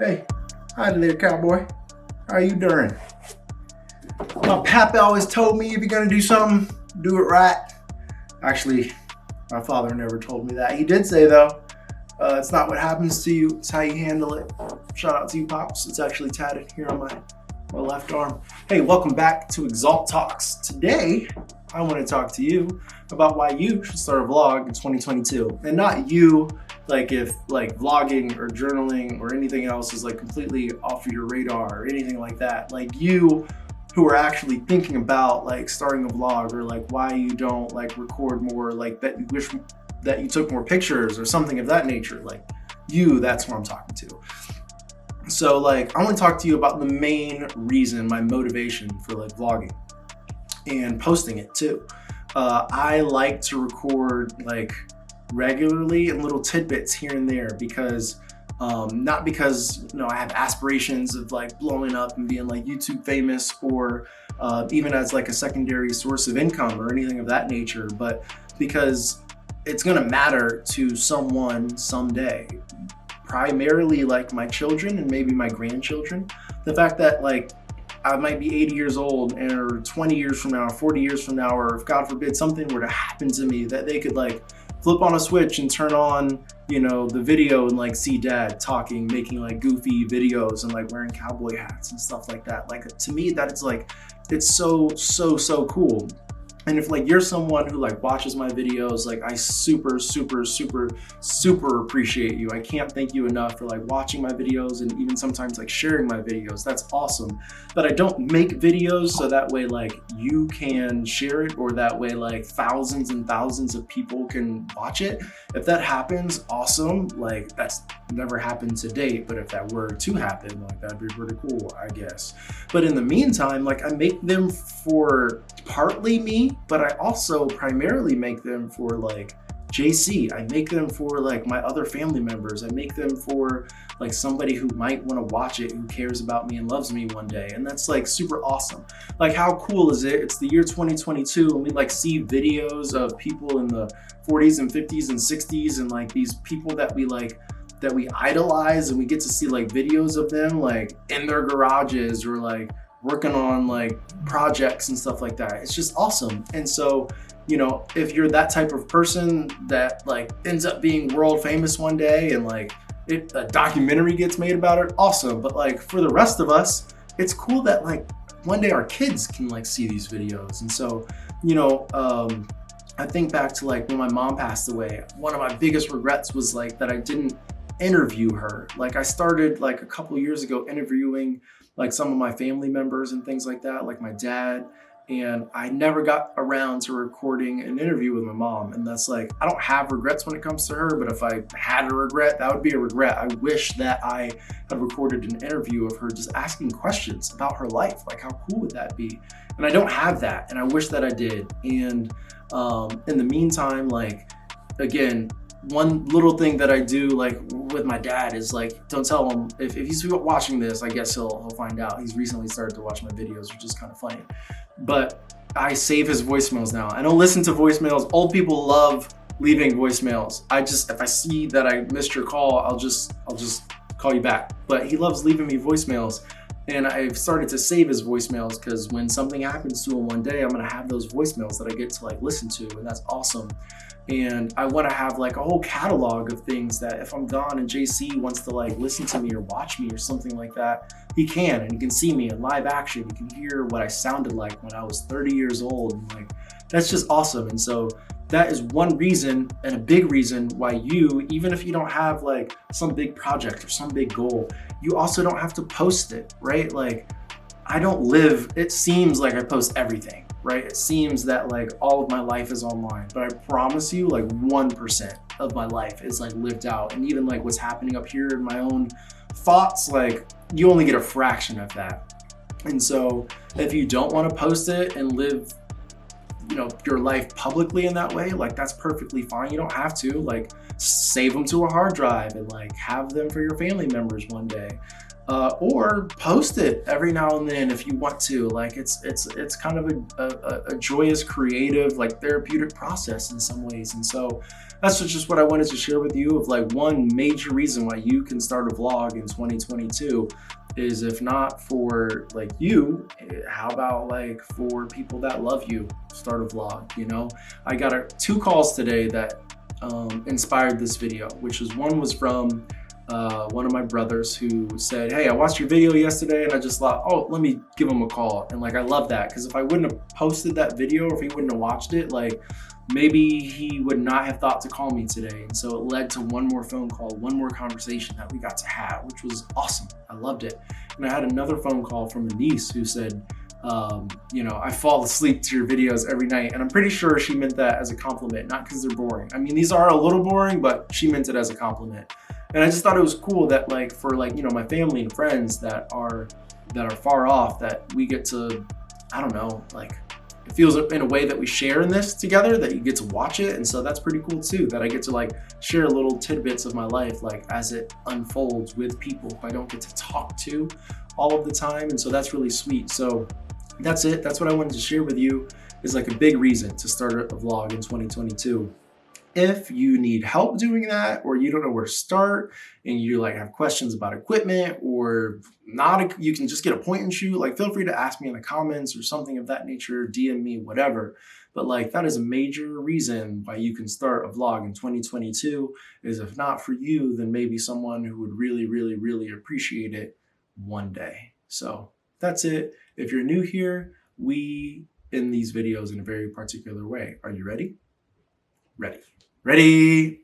Hey, hi there, cowboy. How you doing? My papa always told me if you're gonna do something, do it right. Actually, my father never told me that. He did say though, it's not what happens to you, it's how you handle it. Shout out to you, Pops. It's actually tatted here on my left arm. Hey, welcome back to Exalt Talks. Today, I want to talk to you about why you should start a vlog in 2022. And not you, like if like vlogging or journaling or anything else is like completely off of your radar or anything like that. Like you who are actually thinking about like starting a vlog, or like why you don't like record more, like that you wish that you took more pictures or something of that nature. Like you, that's what I'm talking to. So like I want to talk to you about the main reason, my motivation for like vlogging and posting it too. I like to record like regularly and little tidbits here and there because not because I have aspirations of like blowing up and being like YouTube famous, or even as like a secondary source of income or anything of that nature, but because it's gonna matter to someone someday. Primarily like my children and maybe my grandchildren. The fact that like I might be 80 years old, or 20 years from now, or 40 years from now, or if God forbid something were to happen to me, that they could like flip on a switch and turn on, the video and like see dad talking, making like goofy videos and like wearing cowboy hats and stuff like that. Like to me, that is like, it's so cool. And if like you're someone who like watches my videos, like I super appreciate you. I can't thank you enough for like watching my videos and even sometimes like sharing my videos. That's awesome. But I don't make videos so that way like you can share it, or that way like thousands and thousands of people can watch it. If that happens, awesome. Like that's never happened to date, but if that were to happen, like that'd be pretty cool, I guess. But in the meantime, like I make them for partly me, but I also primarily make them for like JC. I make them for like my other family members. I make them for like somebody who might want to watch it, who cares about me and loves me one day. And that's like super awesome. Like how cool is it? It's the year 2022 and we like see videos of people in the 40s and 50s and 60s, and like these people that we idolize, and we get to see like videos of them like in their garages or like working on like projects and stuff like that. It's just awesome. And so, if you're that type of person that like ends up being world famous one day and like a documentary gets made about it, awesome. But like for the rest of us, it's cool that like one day our kids can like see these videos. And so, I think back to like when my mom passed away, one of my biggest regrets was like that I didn't interview her. Like I started like a couple years ago interviewing like some of my family members and things like that, like my dad, and I never got around to recording an interview with my mom. And that's like, I don't have regrets when it comes to her, but if I had a regret, that would be a regret. I wish that I had recorded an interview of her just asking questions about her life. Like how cool would that be? And I don't have that, and I wish that I did. And in the meantime, like again, one little thing that I do like with my dad is like, don't tell him if he's watching this, I guess he'll find out. He's recently started to watch my videos, which is kind of funny. But I save his voicemails now. I don't listen to voicemails. Old people love leaving voicemails. If I see that I missed your call, I'll just call you back. But he loves leaving me voicemails. And I've started to save his voicemails because when something happens to him one day, I'm gonna have those voicemails that I get to like listen to, and that's awesome. And I want to have like a whole catalog of things that if I'm gone and JC wants to like listen to me or watch me or something like that, he can, and he can see me in live action. He can hear what I sounded like when I was 30 years old. And like, that's just awesome. And so that is one reason, and a big reason, why you, even if you don't have like some big project or some big goal, you also don't have to post it, right? Like it seems like I post everything, right? It seems that like all of my life is online, but I promise you like 1% of my life is like lived out. And even like what's happening up here in my own thoughts, like you only get a fraction of that. And so if you don't want to post it and live your life publicly in that way, like that's perfectly fine. You don't have to like save them to a hard drive and like have them for your family members one day. or post it every now and then if you want to. Like it's kind of a joyous, creative, like therapeutic process in some ways. And so that's just what I wanted to share with you of like one major reason why you can start a vlog in 2022 is if not for like you, how about like for people that love you, start a vlog, you know? I got two calls today that inspired this video, which is one was from one of my brothers who said, "Hey, I watched your video yesterday and I just thought, oh, let me give him a call." And like, I love that because if I wouldn't have posted that video or if he wouldn't have watched it, like maybe he would not have thought to call me today. And so it led to one more phone call, one more conversation that we got to have, which was awesome. I loved it. And I had another phone call from a niece who said, I fall asleep to your videos every night. And I'm pretty sure she meant that as a compliment, not because they're boring. I mean, these are a little boring, but she meant it as a compliment. And I just thought it was cool that like for like, my family and friends that are far off, that we get to, I don't know, like it feels in a way that we share in this together, that you get to watch it. And so that's pretty cool too, that I get to like share little tidbits of my life, like as it unfolds with people who I don't get to talk to all of the time. And so that's really sweet. So that's it. That's what I wanted to share with you, is like a big reason to start a vlog in 2022. If you need help doing that, or you don't know where to start and you like have questions about equipment or not, you can just get a point and shoot, like feel free to ask me in the comments or something of that nature, DM me, whatever. But like that is a major reason why you can start a vlog in 2022, is if not for you, then maybe someone who would really, really, really appreciate it one day. So that's it. If you're new here, we end these videos in a very particular way. Are you ready? Ready. Ready.